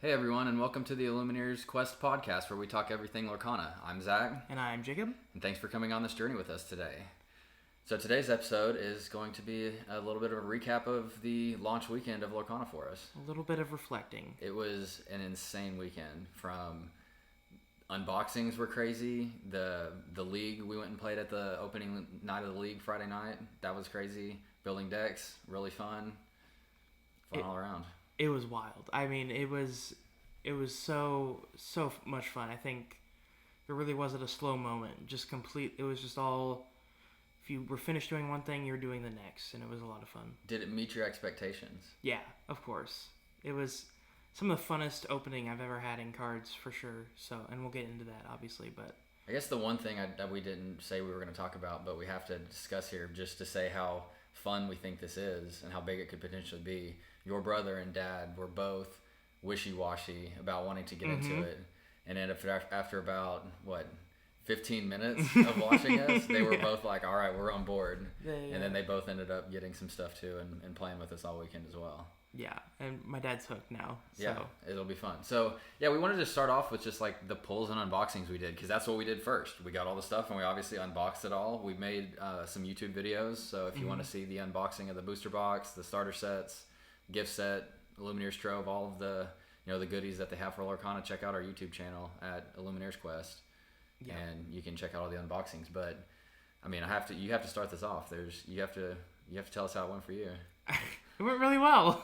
Hey everyone, and welcome to the Illumineers Quest podcast, where we talk everything Lorcana. I'm Zach. And I'm Jacob. And thanks for coming on this journey with us today. So today's episode is going to be a little bit of a recap of the launch weekend of Lorcana for us. A little bit of reflecting. It was an insane weekend. From unboxings were crazy. The league, we went and played at the opening night of the league Friday night. That was crazy. Building decks, really fun. Fun all around. It was wild. I mean, it was so much fun. I think there really wasn't a slow moment. It was just all, if you were finished doing one thing, you were doing the next, and it was a lot of fun. Did it meet your expectations? Yeah, of course. It was some of the funnest opening I've ever had in cards, for sure. So, and we'll get into that, obviously, but... I guess the one thing that we didn't say we were going to talk about, but we have to discuss here, just to say how fun we think this is and how big it could potentially be. Your brother and dad were both wishy-washy about wanting to get into it, and then after about 15 minutes of watching us, they were both like, all right, we're on board. And then they both ended up getting some stuff too and playing with us all weekend as well. Yeah, and my dad's hooked now. So. Yeah, it'll be fun. So, yeah, we wanted to start off with just like the pulls and unboxings we did, because that's what we did first. We got all the stuff and we obviously unboxed it all. We made some YouTube videos, so if you want to see the unboxing of the booster box, the starter sets, gift set, Illumineers Trove, all of the the goodies that they have for Lorcana, check out our YouTube channel at Illumineers Quest, and you can check out all the unboxings. But I mean, you have to start this off. You have to tell us how it went for you. It went really well.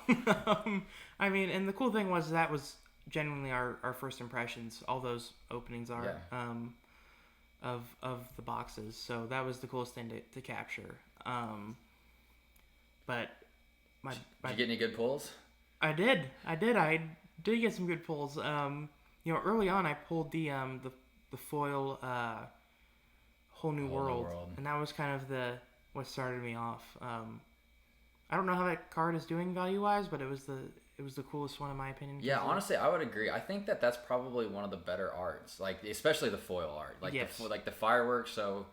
I mean, and the cool thing was that was genuinely our first impressions. All those openings are of the boxes, so that was the coolest thing to capture. But did you get any good pulls? I did get some good pulls. Early on I pulled the foil Whole New World, and that was kind of what started me off. I don't know how that card is doing value wise, but it was the coolest one in my opinion. Yeah, honestly, I would agree. I think that's probably one of the better arts, like especially the foil art, like the fireworks. So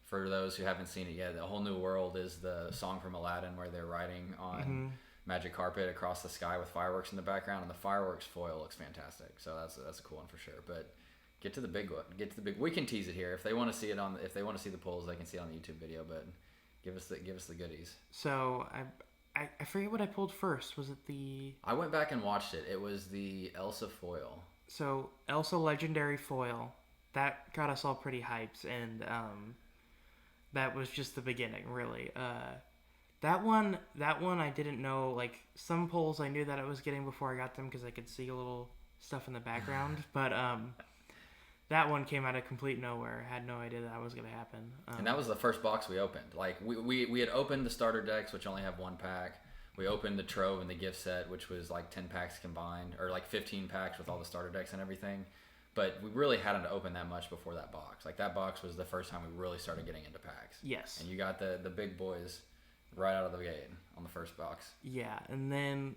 for those who haven't seen it yet, the Whole New World is the song from Aladdin where they're riding on magic carpet across the sky with fireworks in the background, and the fireworks foil looks fantastic. So that's a cool one for sure. But get to the big one. We can tease it here if they want to see it if they want to see the pulls, they can see it on the YouTube video. But give us the goodies. So I forget what I pulled first. Was it the... I went back and watched it. It was the Elsa foil. So Elsa Legendary foil. That got us all pretty hyped, and that was just the beginning, really. That one I didn't know. Like, some pulls I knew that I was getting before I got them because I could see a little stuff in the background. But that one came out of complete nowhere. I had no idea that was going to happen. And that was the first box we opened. Like, we had opened the starter decks, which only have one pack. We opened the Trove and the gift set, which was like 10 packs combined, or like 15 packs with all the starter decks and everything. But we really hadn't opened that much before that box. Like, that box was the first time we really started getting into packs. Yes. And you got the big boys right out of the gate on the first box. Yeah, and then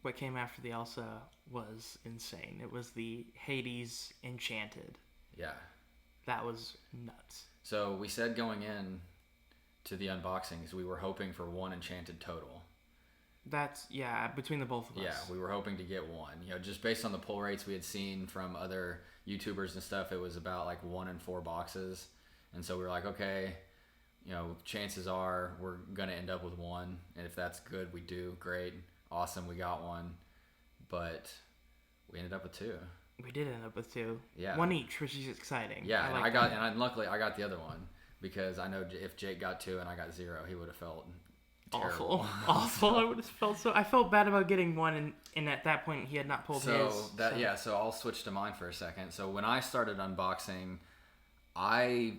what came after the Elsa was insane. It was the Hades Enchanted. Yeah. That was nuts. So we said going in to the unboxings, we were hoping for one Enchanted total. That's, between the both of us. Yeah, we were hoping to get one. Just based on the pull rates we had seen from other YouTubers and stuff, it was about like 1 in 4 boxes. And so we were like, okay, chances are we're going to end up with one. And if that's good, we do. Great. Awesome. We got one. But we ended up with 2. We did end up with 2. Yeah. One each, which is exciting. Yeah, luckily I got the other one, because I know if Jake got 2 and I got 0, he would have felt terrible. Awful. I would have felt I felt bad about getting one, and at that point he had not pulled his. So I'll switch to mine for a second. So when I started unboxing, I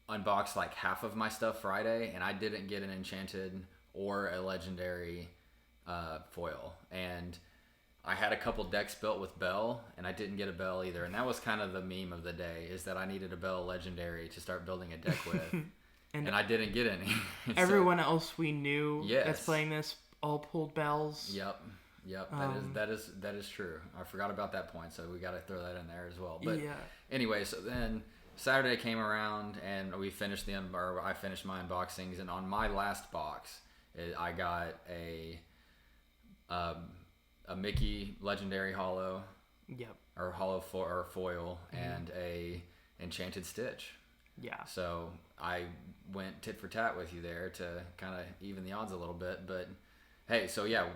unboxed like half of my stuff Friday, and I didn't get an Enchanted or a Legendary foil, and I had a couple decks built with Bell, and I didn't get a Bell either. And that was kind of the meme of the day, is that I needed a Bell Legendary to start building a deck with. and I didn't get any. Everyone else we knew that's playing this all pulled Bells. Yep. That is true. I forgot about that point, so we got to throw that in there as well. But anyway, so then Saturday came around, and we finished I finished my unboxings, and on my last box, I got a a Mickey Legendary Holo, Yep. or or foil, and a Enchanted Stitch. Yeah. So I went tit for tat with you there to kind of even the odds a little bit. But hey, so yeah,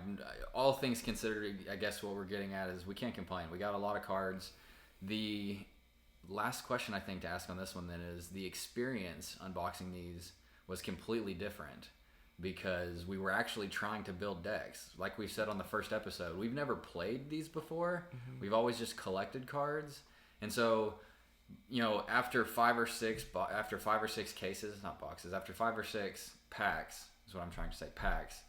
all things considered, I guess what we're getting at is we can't complain. We got a lot of cards. The last question I think to ask on this one then is the experience unboxing these was completely different because we were actually trying to build decks. Like we said on the first episode, we've never played these before. We've always just collected cards. And so, you know, after 5 or 6 cases, not boxes, after 5 or 6 packs, is what I'm trying to say, packs,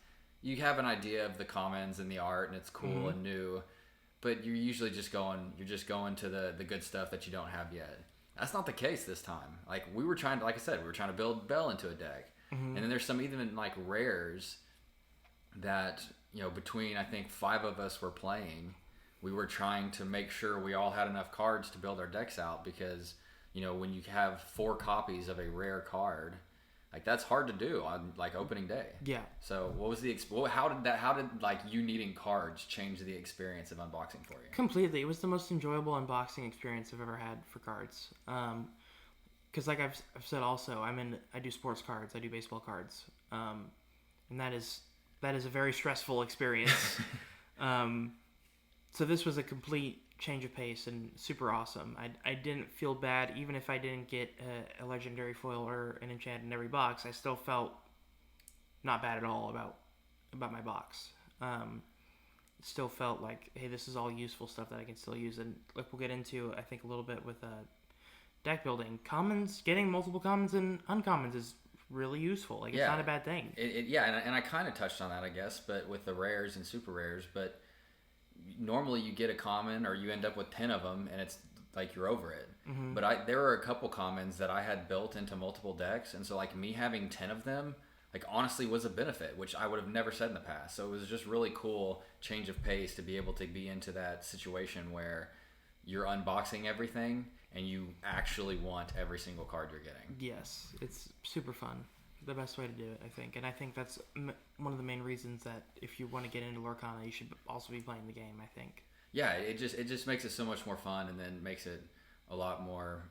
you have an idea of the commons and the art, and it's cool and new, but you're usually just going to the good stuff that you don't have yet. That's not the case this time. Like we were trying to, like I said, we were trying to build Bell into a deck. And then there's some even like rares that, you know, between I think 5 of us were playing, we were trying to make sure we all had enough cards to build our decks out because, you know, when you have 4 copies of a rare card, like that's hard to do on like opening day. Yeah. So what was how did like you needing cards change the experience of unboxing for you? Completely. It was the most enjoyable unboxing experience I've ever had for cards. Because like I've said also, I do sports cards, I do baseball cards, and that is a very stressful experience. So this was a complete change of pace and super awesome. I didn't feel bad even if I didn't get a legendary foil or an enchant in every box. I still felt not bad at all about my box. It still felt like, hey, this is all useful stuff that I can still use, and like we'll get into I think a little bit with deck building. Commons, getting multiple commons and uncommons is really useful. Like, it's not a bad thing. And I kind of touched on that, I guess, but with the rares and super rares. But normally you get a common or you end up with 10 of them, and it's like you're over it. But there were a couple commons that I had built into multiple decks, and so like me having 10 of them, like honestly was a benefit, which I would have never said in the past. So it was just really cool change of pace to be able to be into that situation where you're unboxing everything and you actually want every single card you're getting. Yes, it's super fun. The best way to do it, I think. And I think that's one of the main reasons that if you want to get into Lorcana, you should also be playing the game, I think. Yeah, it just makes it so much more fun, and then makes it a lot more,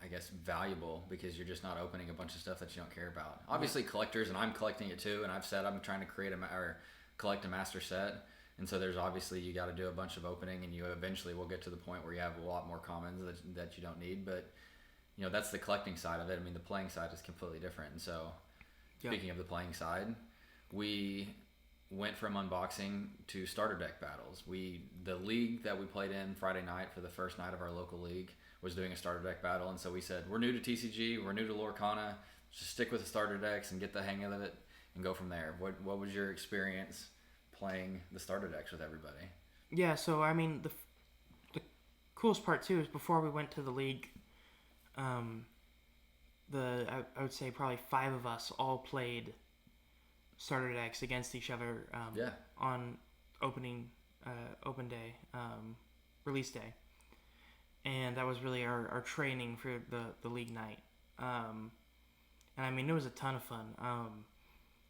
I guess, valuable because you're just not opening a bunch of stuff that you don't care about. Obviously, collectors, and I'm collecting it too, and I've said I'm trying to collect a master set. And so there's obviously you got to do a bunch of opening, and you eventually will get to the point where you have a lot more commons that you don't need. But you know, that's the collecting side of it. I mean, the playing side is completely different. And so speaking of the playing side, we went from unboxing to starter deck battles. The league that we played in Friday night for the first night of our local league was doing a starter deck battle, and so we said we're new to TCG, we're new to Lorcana, just stick with the starter decks and get the hang of it and go from there. What was your experience playing the starter decks with everybody? Yeah, so I mean the coolest part too is before we went to the league, I would say probably 5 of us all played starter decks against each other on open day, release day, and that was really our training for the league night. And I mean, it was a ton of fun.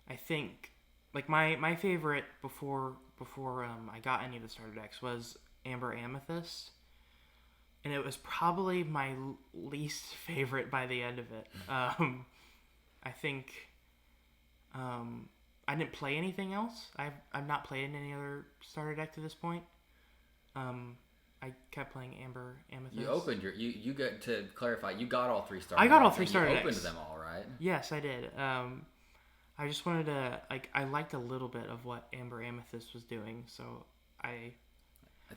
I think like my favorite before I got any of the starter decks was Amber Amethyst, and it was probably my least favorite by the end of it. I think I didn't play anything else. I've not played any other starter deck to this point. I kept playing Amber Amethyst. You opened you got to clarify. You got all 3 starter. I got decks, all 3 starter you decks. Opened them all, right? Yes, I did. I just wanted to I liked a little bit of what Amber Amethyst was doing, so I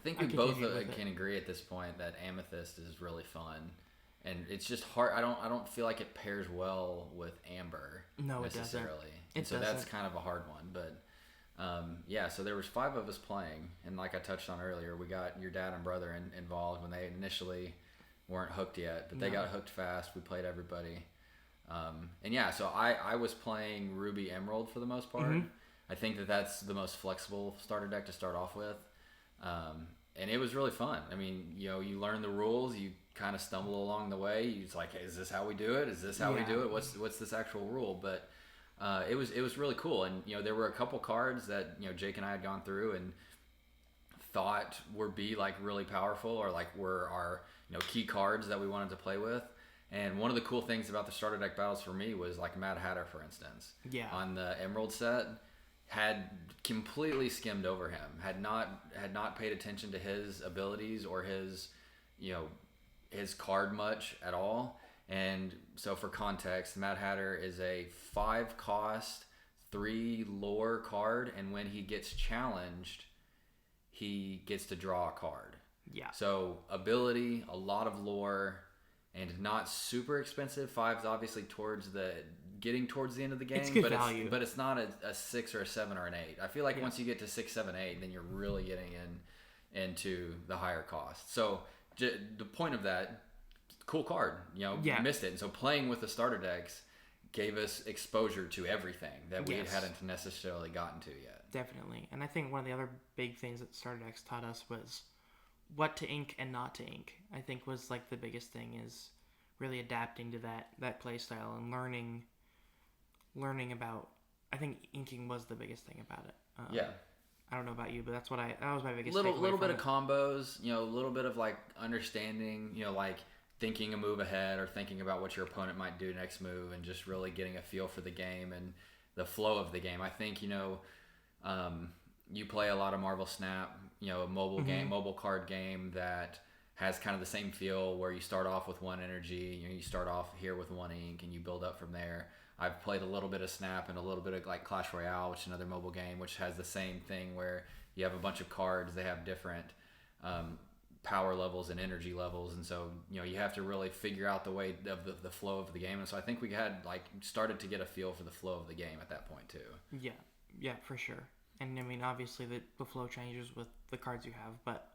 think we both can agree at this point that Amethyst is really fun, and it's just hard. I don't feel like it pairs well with Amber necessarily. So that's kind of a hard one. But so there was 5 of us playing, and like I touched on earlier, we got your dad and brother involved when they initially weren't hooked yet, but they got hooked fast. We played everybody. So I was playing Ruby Emerald for the most part. I think that's the most flexible starter deck to start off with. And it was really fun. I mean, you know, you learn the rules, you kind of stumble along the way. It's like, hey, is this how we do it? Is this how we do it? What's this actual rule? But it was really cool. And, you know, there were a couple cards that, you know, Jake and I had gone through, and thought would be like really powerful, or like were our key cards that we wanted to play with. And one of the cool things about the starter deck battles for me was like Mad Hatter, for instance. Yeah. On the Emerald set, had completely skimmed over him. Had not paid attention to his abilities or his card much at all. And so for context, Mad Hatter is a 5 cost, 3 lore card, and when he gets challenged, he gets to draw a card. Yeah. So ability, a lot of lore, and not super expensive. 5's obviously getting towards the end of the game. It's good value. But it's not a 6 or a 7 or an 8. I feel like once you get to 6, 7, 8, then you're really getting into the higher cost. So the point of that, cool card. Missed it. And so playing with the starter decks gave us exposure to everything that we hadn't necessarily gotten to yet. Definitely. And I think one of the other big things that starter decks taught us was what to ink and not to ink. I think was like the biggest thing is really adapting to that play style and learning about. I think inking was the biggest thing about it. I don't know about you, but that was my biggest takeaway little bit from of combos, a little bit of like understanding, like thinking a move ahead or thinking about what your opponent might do next move, and just really getting a feel for the game and the flow of the game. I think you play a lot of Marvel Snap, a mobile game, mobile card game that has kind of the same feel where you start off with 1 energy, you start off here with 1 ink and you build up from there. I've played a little bit of Snap and a little bit of like Clash Royale, which is another mobile game, which has the same thing where you have a bunch of cards. They have different power levels and energy levels, and so you have to really figure out the way of the flow of the game. And so I think we had started to get a feel for the flow of the game at that point too. Yeah, for sure. And I mean, obviously the flow changes with the cards you have, but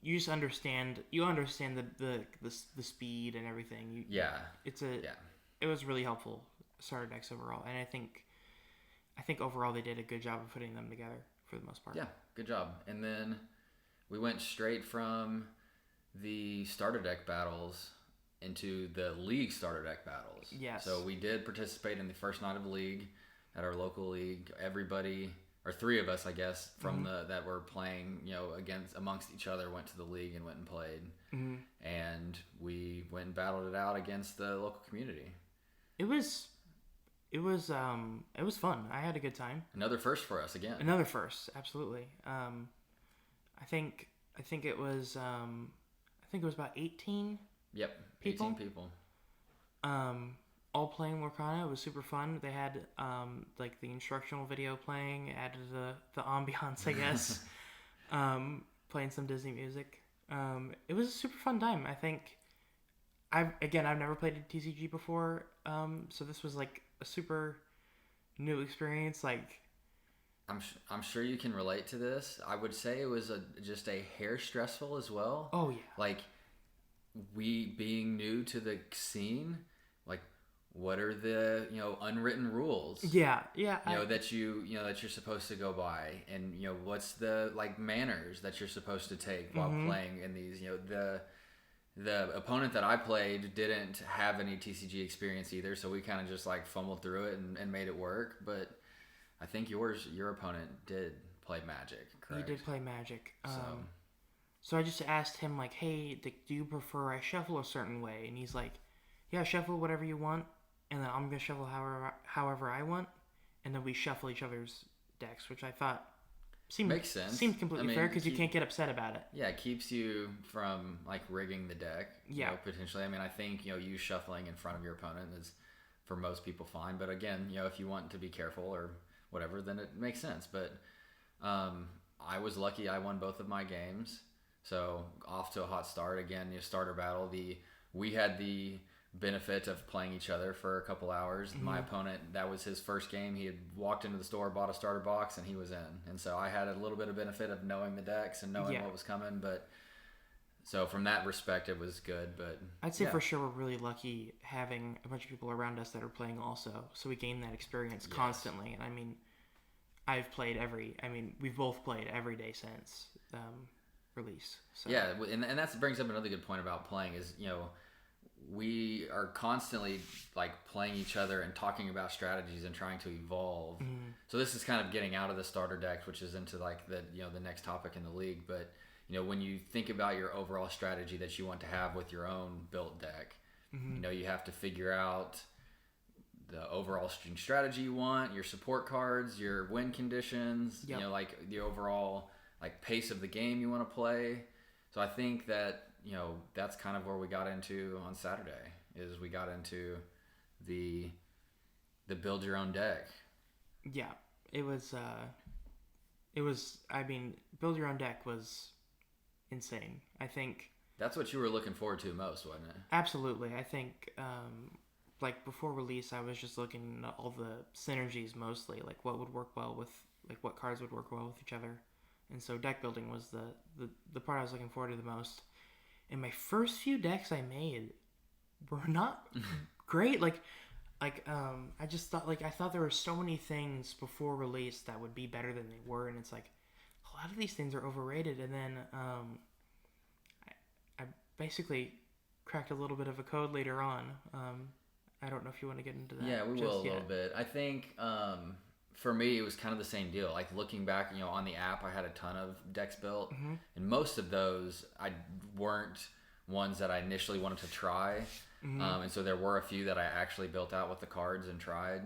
you just understand the speed and everything. It was really helpful starter decks overall, and I think overall they did a good job of putting them together for the most part. Yeah, good job. And then we went straight from the starter deck battles into the league starter deck battles. Yes. So we did participate in the first night of the league at our local league. Everybody, or 3 of us, I guess, from that were playing, amongst each other, went to the league and went and played. Mm-hmm. And we went and battled it out against the local community. It was fun. I had a good time. Another first for us again. Another first, absolutely. I think it was about 18. Yep, people. 18 people. All playing Lorcana. It was super fun. They had like the instructional video playing, added the ambiance, I guess. Playing some Disney music. It was a super fun time. I think I've never played a TCG before, so this was like a super new experience. Like, I'm sure you can relate to this. I would say it was just a hair stressful as well. Oh yeah. Like, we being new to the scene, like, what are the unwritten rules? Yeah. That you're supposed to go by, and what's the manners that you're supposed to take while playing in these. The opponent that I played didn't have any TCG experience either, so we kind of just fumbled through it and made it work. But I think your opponent did play Magic, correct? He did play Magic. So I just asked him hey, do you prefer I shuffle a certain way? And he's like, yeah, shuffle whatever you want, and then I'm gonna shuffle however I want, and then we shuffle each other's decks, which I thought makes sense. Seemed completely fair because you can't get upset about it. Yeah, it keeps you from rigging the deck. Potentially. I mean, I think you shuffling in front of your opponent is for most people fine, but again, if you want to be careful or whatever, then it makes sense. But I was lucky. I won both of my games, so off to a hot start. Again, starter battle. We had the benefit of playing each other for a couple hours. My opponent, that was his first game. He had walked into the store, bought a starter box, and he was in. And so I had a little bit of benefit of knowing the decks and knowing what was coming. But so from that respect, it was good. But I'd say for sure we're really lucky having a bunch of people around us that are playing also. So we gain that experience constantly. And I mean, we've both played every day since release. So. Yeah, and that brings up another good point about playing is, we are constantly like playing each other and talking about strategies and trying to evolve. So this is kind of getting out of the starter decks, which is into like the the next topic in the league. But when you think about your overall strategy that you want to have with your own built deck, you have to figure out the overall strategy you want, your support cards, your win conditions, like the overall like pace of the game you want to play. So I think that that's kind of where we got into on Saturday. Is we got into the build your own deck. Yeah, it was. I mean, build your own deck was insane. I think that's what you were looking forward to most, wasn't it? Absolutely. I think like before release, I was just looking at all the synergies mostly, like what would work well with, like what cards would work well with each other, and so deck building was the part I was looking forward to the most. And my first few decks I made were not great. I just thought I thought there were so many things before release that would be better than they were, and it's like a lot of these things are overrated. And then I basically cracked a little bit of a code later on. I don't know if you want to get into that. Yeah, we will a little bit. I think for me, it was kind of the same deal. Like looking back, on the app, I had a ton of decks built, and most of those weren't ones that I initially wanted to try. And so there were a few that I actually built out with the cards and tried.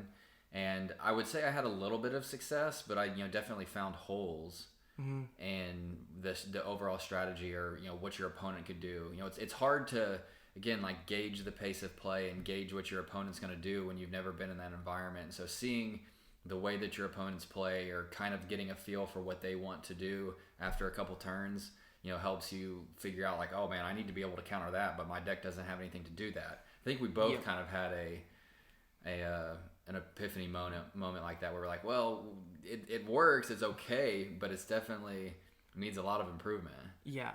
And I would say I had a little bit of success, but I definitely found holes in the overall strategy, or what your opponent could do. It's hard to again like gauge the pace of play and gauge what your opponent's going to do when you've never been in that environment. So seeing the way that your opponents play, or kind of getting a feel for what they want to do after a couple turns, helps you figure out like, oh man, I need to be able to counter that, but my deck doesn't have anything to do that. I think we both kind of had an epiphany moment like that, where we're like, well, it works, it's okay, but it's definitely needs a lot of improvement. Yeah,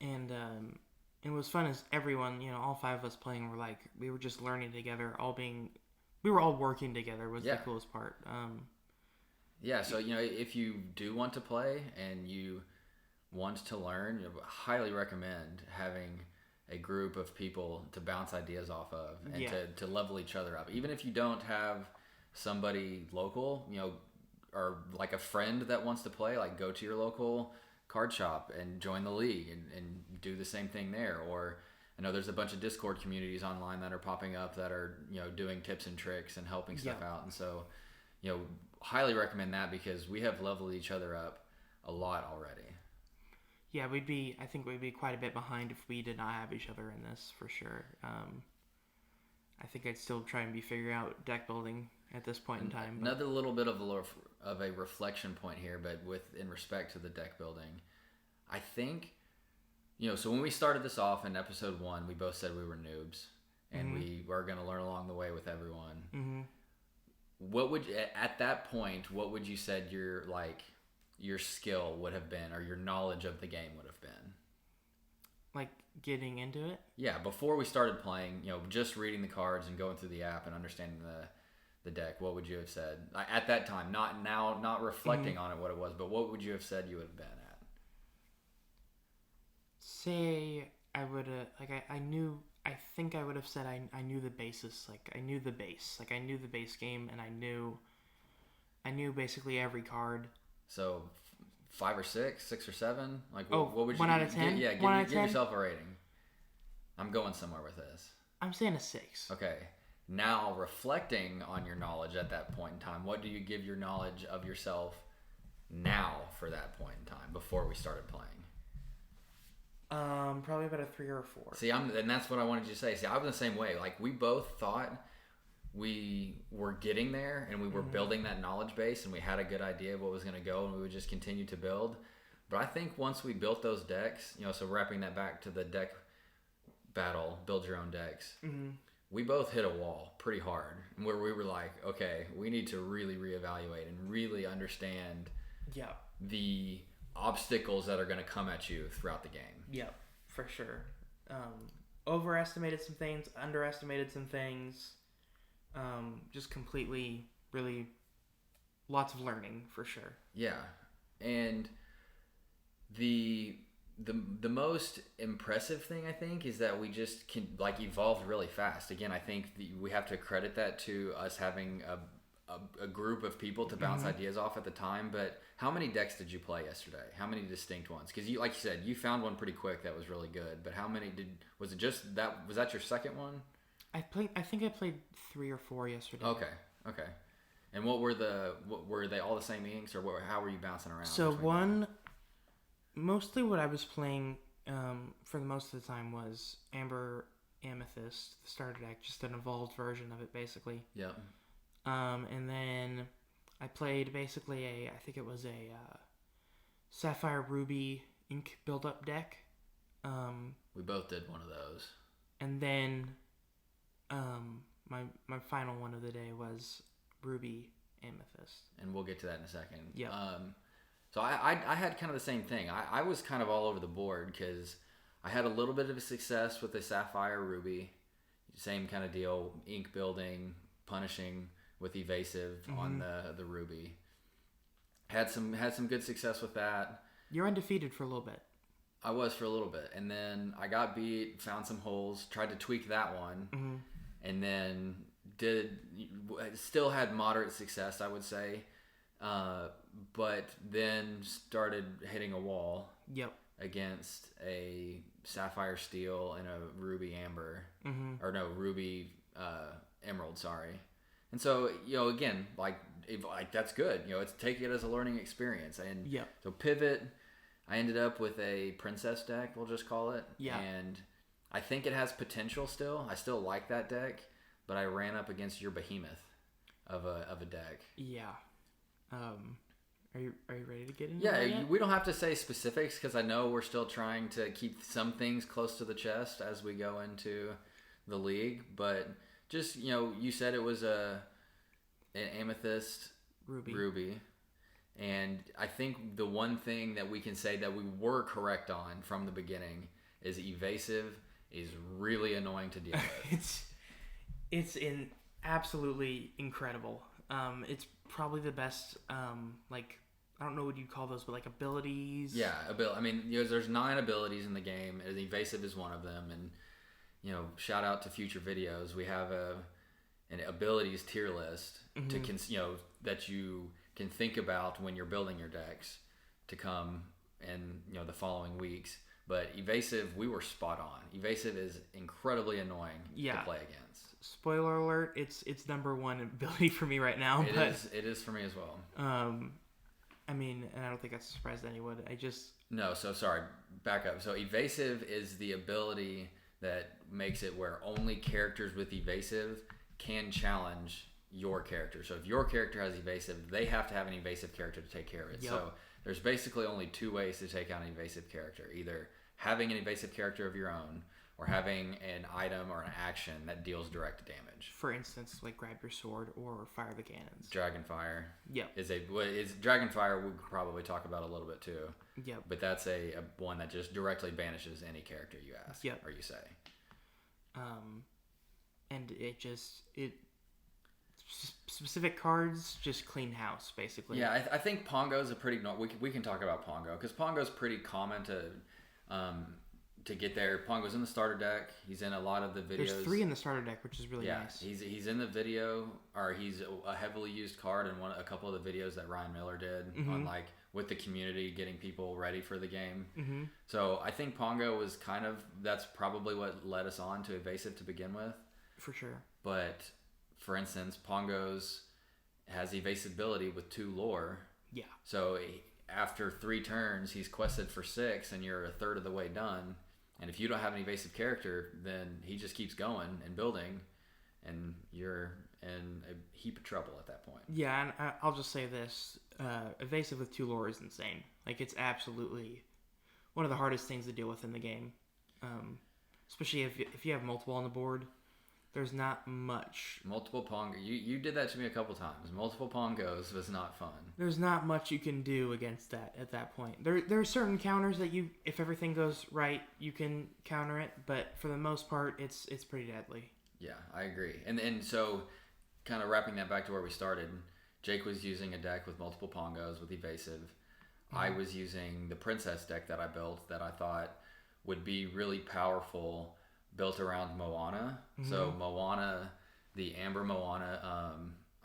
and it was fun as everyone, all five of us playing were like, we were just learning together, we were all working together was the coolest part. So if you do want to play and you want to learn, I highly recommend having a group of people to bounce ideas off of and to level each other up. Even if you don't have somebody local, or like a friend that wants to play, like go to your local card shop and join the league and do the same thing there. Or I know there's a bunch of Discord communities online that are popping up that are, doing tips and tricks and helping stuff out. And so, highly recommend that, because we have leveled each other up a lot already. Yeah, I think we'd be quite a bit behind if we did not have each other in this, for sure. I think I'd still try and be figuring out deck building at this point in time. Another little bit of a reflection point here, but in respect to the deck building, I think, so when we started this off in episode 1, we both said we were noobs, and we were going to learn along the way with everyone. What would, at that point, what would you said your skill would have been, or your knowledge of the game would have been? Like getting into it? Yeah, before we started playing, just reading the cards and going through the app and understanding the deck, what would you have said at that time? Not now, not reflecting on it what it was, but what would you have said you would have been at? Say I would have, I think I would have said I knew the basis, I knew the base. I knew the base game, and I knew basically every card. So 5 or 6 or 7? What would you 1 out of 10? Yeah, give yourself a rating. I'm going somewhere with this. I'm saying a 6. Okay. Now, reflecting on your knowledge at that point in time, what do you give your knowledge of yourself now for that point in time, before we started playing? Probably about a 3 or a 4. See, and that's what I wanted you to say. See, I was the same way. We both thought we were getting there, and we were building that knowledge base, and we had a good idea of what was going to go, and we would just continue to build. But I think once we built those decks, so wrapping that back to the deck battle, build your own decks, we both hit a wall pretty hard, where we were like, okay, we need to really reevaluate and really understand the obstacles that are going to come at you throughout the game. Yeah, for sure. Overestimated some things, underestimated some things. Just completely, really, lots of learning, for sure. Yeah, and the the most impressive thing I think is that we just can like evolved really fast. Again, I think we have to credit that to us having a group of people to bounce ideas off at the time. But how many decks did you play yesterday? How many distinct ones? Because you, like you said, you found one pretty quick that was really good. But how many was it just that? Was that your second one? I think I played 3 or 4 yesterday. Okay. And what were they all the same inks, or how were you bouncing around? So mostly what I was playing for the most of the time was Amber Amethyst, the starter deck, just an evolved version of it, basically. Yep. And then I played basically I think it was a Sapphire Ruby ink build-up deck. We both did one of those. And then my final one of the day was Ruby Amethyst. And we'll get to that in a second. Yeah. So I had kind of the same thing. I was kind of all over the board because I had a little bit of a success with the Sapphire Ruby. Same kind of deal. Ink building, punishing with evasive on the Ruby. Had some good success with that. You're undefeated for a little bit. I was for a little bit. And then I got beat, found some holes, tried to tweak that one. And then still had moderate success, I would say. But then started hitting a wall. Yep. Against a Sapphire Steel and a Ruby Amber. Or no, Ruby Emerald, sorry. And so, again, like that's good. It's take it as a learning experience. And so pivot, I ended up with a princess deck, we'll just call it. Yeah. And I think it has potential still. I still like that deck, but I ran up against your behemoth of a deck. Yeah. Are you ready to get into that yet? We don't have to say specifics because I know we're still trying to keep some things close to the chest as we go into the league, but just, you said it was an Amethyst Ruby. And I think the one thing that we can say that we were correct on from the beginning is evasive is really annoying to deal with. It's absolutely incredible. It's probably the best, I don't know what you'd call those, but abilities. Yeah, I mean, there's 9 abilities in the game, and evasive is one of them. And shout out to future videos. We have an abilities tier list that you can think about when you're building your decks to come in the following weeks. But evasive, we were spot on. Evasive is incredibly annoying to play against. Spoiler alert, it's number 1 ability for me right now. It is for me as well. I mean, and I don't think that's a surprise to anyone. No, so sorry, back up. So evasive is the ability that makes it where only characters with evasive can challenge your character. So if your character has evasive, they have to have an evasive character to take care of it. Yep. So there's basically only 2 ways to take out an evasive character. Either having an evasive character of your own, or having an item or an action that deals direct damage. For instance, like grab your sword or fire the cannons. Dragonfire. Yep. Is Dragonfire we could probably talk about a little bit too. Yep. But that's a one that just directly banishes any character you ask or you say. And specific cards just clean house basically. Yeah, I think Pongo's a pretty we can talk about Pongo because Pongo's pretty common to get there. Pongo's in the starter deck. He's in a lot of the videos. There's 3 in the starter deck, which is really nice. He's in the video, or he's a heavily used card in a couple of the videos that Ryan Miller did on with the community, getting people ready for the game. So I think Pongo was that's probably what led us on to evasive to begin with. For sure. But for instance, Pongo's has evasibility with 2 lore. Yeah. So after 3 turns, he's quested for 6, and you're a third of the way done. And if you don't have an evasive character, then he just keeps going and building, and you're in a heap of trouble at that point. Yeah, and I'll just say this. Evasive with 2 lore is insane. It's absolutely one of the hardest things to deal with in the game. Especially if you have multiple on the board. There's not much. Multiple Pongo. You did that to me a couple times. Multiple Pongos was not fun. There's not much you can do against that at that point. There are certain counters that if everything goes right, you can counter it. But for the most part, it's pretty deadly. Yeah, I agree. And so, kind of wrapping that back to where we started, Jake was using a deck with multiple Pongos with evasive. I was using the princess deck that I built that I thought would be really powerful, built around Moana. So Moana, the Amber Moana,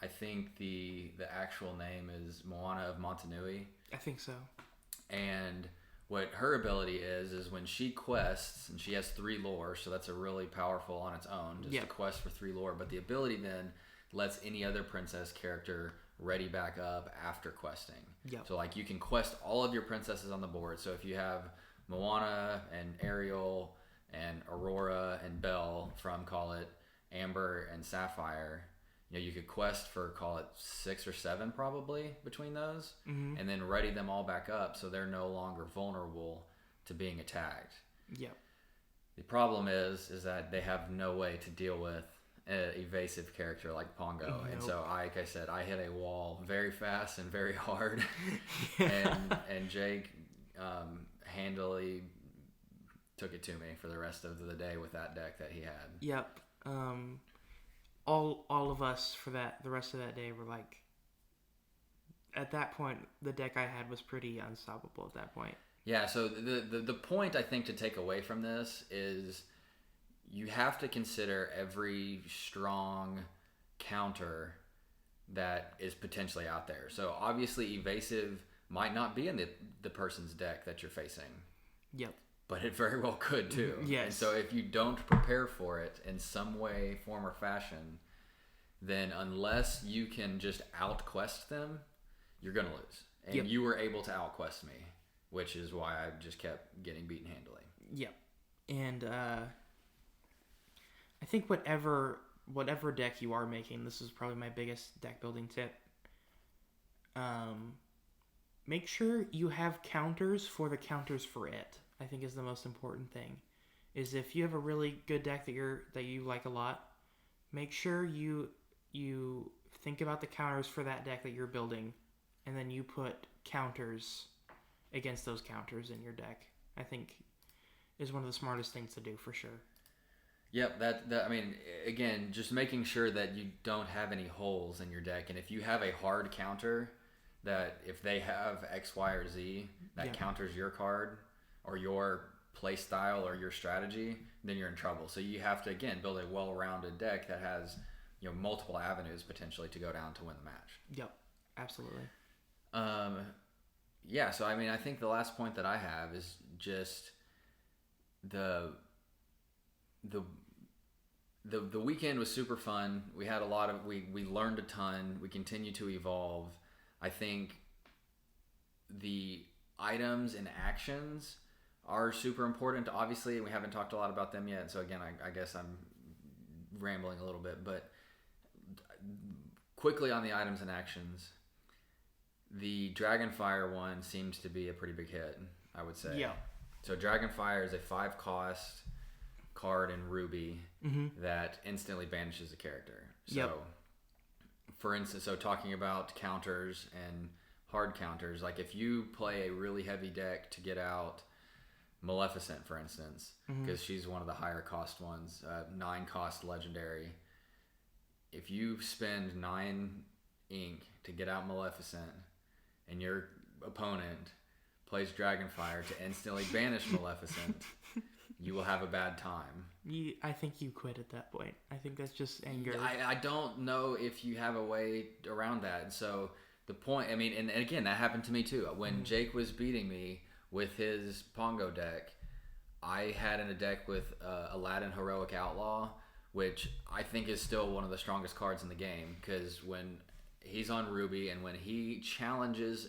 I think the actual name is Moana of Montanui. I think so. And what her ability is when she quests, and she has 3 lore, so that's a really powerful on its own, just a quest for 3 lore. But the ability then lets any other princess character ready back up after questing. Yep. So like you can quest all of your princesses on the board. So if you have Moana and Ariel and Aurora and Belle from, call it, Amber and Sapphire, you could quest for, call it, 6 or 7 probably between those, and then ready them all back up so they're no longer vulnerable to being attacked. Yep. The problem is that they have no way to deal with an evasive character like Pongo. Nope. And so, like I said, I hit a wall very fast and very hard, and Jake handily took it to me for the rest of the day with that deck that he had. Yep. All of us for the rest of that day were like, at that point, the deck I had was pretty unstoppable at that point. Yeah, so the point I think to take away from this is you have to consider every strong counter that is potentially out there. So obviously evasive might not be in the person's deck that you're facing. Yep. But it very well could too. Yes. And so if you don't prepare for it in some way, form, or fashion, then unless you can just out-quest them, you're going to lose. And you were able to out-quest me, which is why I just kept getting beaten handily. Yep. And I think whatever deck you are making, this is probably my biggest deck building tip. Make sure you have counters for the counters for it. I think is the most important thing. Is if you have a really good deck that you like a lot, make sure you think about the counters for that deck that you're building, and then you put counters against those counters in your deck. I think is one of the smartest things to do for sure. Yep, that I mean, again, just making sure that you don't have any holes in your deck, and if you have a hard counter that if they have X, Y, or Z that counters your card or your play style or your strategy, then you're in trouble. So you have to, again, build a well-rounded deck that has, multiple avenues potentially to go down to win the match. Yep, absolutely. Yeah, so I mean, I think the last point that I have is just the weekend was super fun. We had we learned a ton. We continue to evolve. I think the items and actions are super important. Obviously, we haven't talked a lot about them yet. So again, I guess I'm rambling a little bit, but quickly on the items and actions, the Dragonfire one seems to be a pretty big hit, I would say. Yeah. So Dragonfire is a 5-cost card in Ruby that instantly banishes a character. So, for instance, talking about counters and hard counters, like if you play a really heavy deck to get out Maleficent, for instance, because she's one of the higher cost ones, 9-cost legendary. If you spend 9 ink to get out Maleficent, and your opponent plays Dragonfire to instantly banish Maleficent, you will have a bad time. I think you quit at that point. I think that's just anger. I don't know if you have a way around that. So the point, I mean, and again, that happened to me too. When Jake was beating me with his Pongo deck, I had in a deck with Aladdin Heroic Outlaw, which I think is still one of the strongest cards in the game, because when he's on Ruby and when he challenges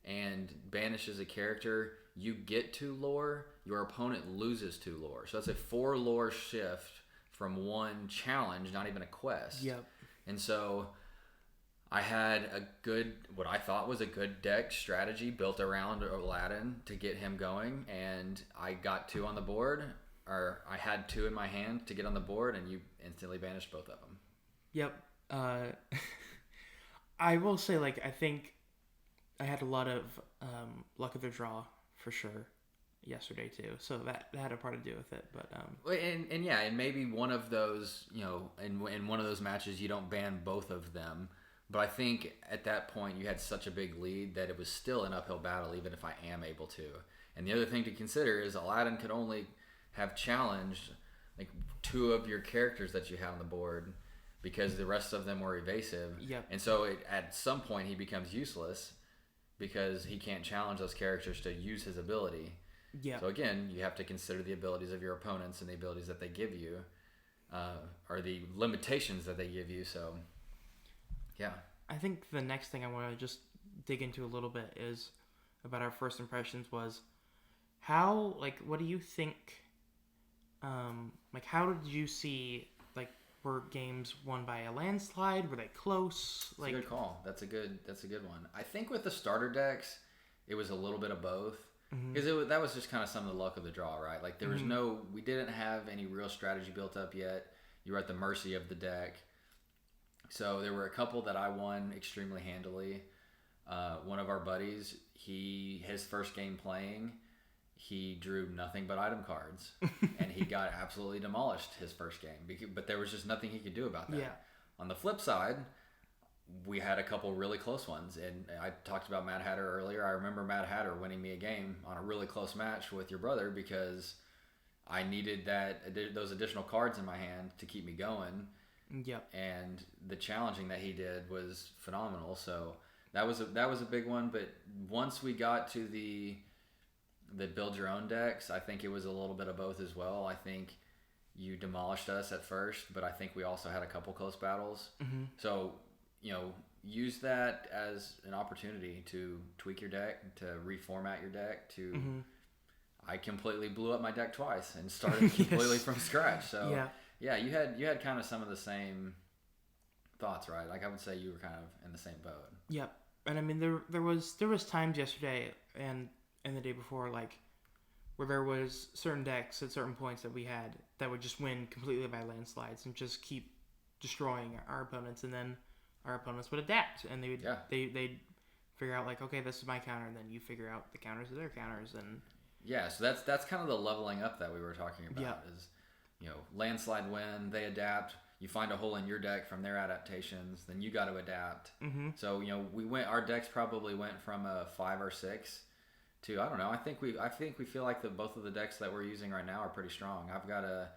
and banishes a character, you get 2 lore, your opponent loses 2 lore. So that's a 4 lore shift from 1 challenge, not even a quest. Yep. And so I had what I thought was a good deck strategy built around Aladdin to get him going, and I got 2 on the board, or I had 2 in my hand to get on the board, and you instantly banished both of them. Yep. I will say, I think I had a lot of luck of the draw for sure yesterday too, so that had a part to do with it. But and maybe one of those, in one of those matches you don't ban both of them, But I think at that point you had such a big lead that it was still an uphill battle, even if I am able to. And the other thing to consider is Aladdin could only have challenged like 2 of your characters that you have on the board because the rest of them were evasive. Yep. And so at some point he becomes useless because he can't challenge those characters to use his ability. Yeah. So again, you have to consider the abilities of your opponents and the abilities that they give you, or the limitations that they give you. So, yeah. I think the next thing I want to just dig into a little bit is about our first impressions was how, like, what do you think, like, how did you see, like, were games won by a landslide? Were they close? That's a good call. That's a good one. I think with the starter decks, it was a little bit of both. Because that was just kind of some of the luck of the draw, right? Like, there was we didn't have any real strategy built up yet. You were at the mercy of the deck. So there were a couple that I won extremely handily. One of our buddies, his first game playing, he drew nothing but item cards, and he got absolutely demolished his first game. But there was just nothing he could do about that. Yeah. On the flip side, we had a couple really close ones, and I talked about Mad Hatter earlier. I remember Mad Hatter winning me a game on a really close match with your brother because I needed those additional cards in my hand to keep me going. Yep. And the challenging that he did was phenomenal. So that was a big one. But once we got to the build your own decks, I think it was a little bit of both as well. I think you demolished us at first, but I think we also had a couple close battles. So, use that as an opportunity to tweak your deck, to reformat your deck, I completely blew up my deck twice and started completely from scratch. So yeah, you had kind of some of the same thoughts, right? Like, I would say you were kind of in the same boat. Yep. And I mean, there was times yesterday and the day before, like, where there was certain decks at certain points that we had that would just win completely by landslides and just keep destroying our opponents, and then our opponents would adapt, and they'd figure out, like, okay, this is my counter, and then you figure out the counters of their counters, and so that's kind of the leveling up that we were talking about. Is landslide win, they adapt, you find a hole in your deck from their adaptations, then you got to adapt. So our decks probably went from a 5 or 6 to, I don't know, I think we feel like both of the decks that we're using right now are pretty strong. I've got a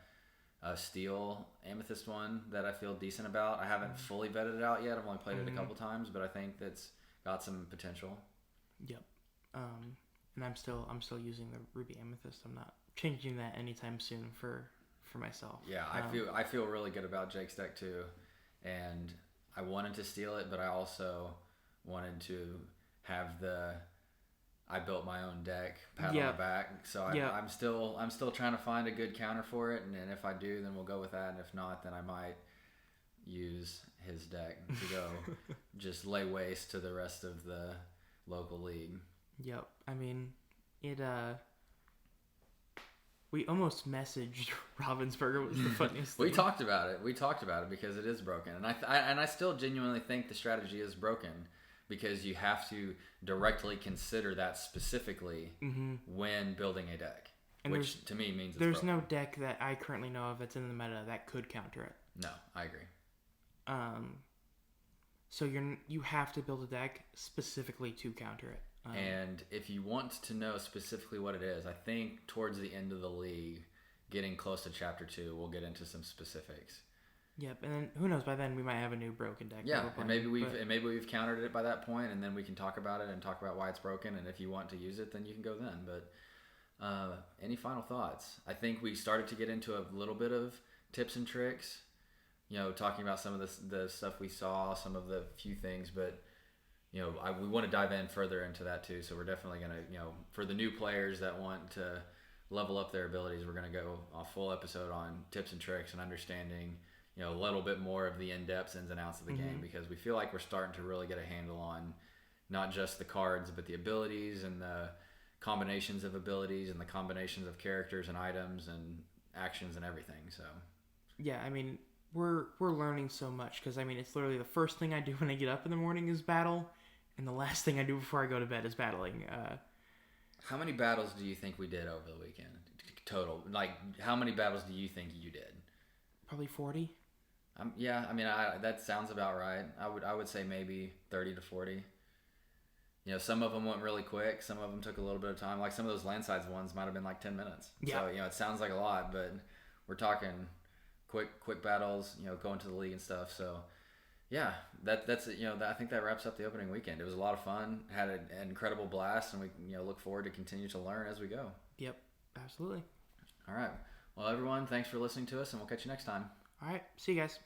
steel amethyst one that I feel decent about. I haven't fully vetted it out yet. I've only played it a couple times, but I think that's got some potential. Yep. And I'm still using the ruby amethyst. I'm not changing that anytime soon for myself. Yeah, I feel really good about Jake's deck too, and I wanted to steal it, but I also wanted to have I built my own deck pat on the back, so I'm still trying to find a good counter for it, and if I do, then we'll go with that, and if not, then I might use his deck to go just lay waste to the rest of the local league. Yep. I mean, we almost messaged Ravensburger was the funniest thing. We talked about it because it is broken, and I still genuinely think the strategy is broken. Because you have to directly consider that specifically when building a deck, and which to me means there's no deck that I currently know of that's in the meta that could counter it. No, I agree. So you have to build a deck specifically to counter it. And if you want to know specifically what it is, I think towards the end of the league, getting close to Chapter 2, we'll get into some specifics. Yep, and then who knows? By then we might have a new broken deck. Yeah, and maybe we've countered it by that point, and then we can talk about it and talk about why it's broken. And if you want to use it, then you can go then. But any final thoughts? I think we started to get into a little bit of tips and tricks. Talking about some of the stuff we saw, some of the few things, but we want to dive in further into that too. So we're definitely gonna, for the new players that want to level up their abilities, we're gonna go a full episode on tips and tricks and understanding. A little bit more of the in-depth ins and outs of the game, because we feel like we're starting to really get a handle on not just the cards, but the abilities and the combinations of abilities and the combinations of characters and items and actions and everything. So yeah, I mean, we're learning so much, because I mean, it's literally the first thing I do when I get up in the morning is battle, and the last thing I do before I go to bed is battling. How many battles do you think we did over the weekend total? Like, how many battles do you think you did? Probably 40. Yeah, I mean, that sounds about right. I would say maybe 30 to 40. You know, some of them went really quick. Some of them took a little bit of time. Like some of those landsides ones might have been like 10 minutes. Yeah. So, you know, it sounds like a lot, but we're talking quick battles, you know, going to the league and stuff. So, yeah, that's you know, I think that wraps up the opening weekend. It was a lot of fun. Had an incredible blast, and we, you know, look forward to continue to learn as we go. Yep, absolutely. All right. Well, everyone, thanks for listening to us, and we'll catch you next time. All right, see you guys.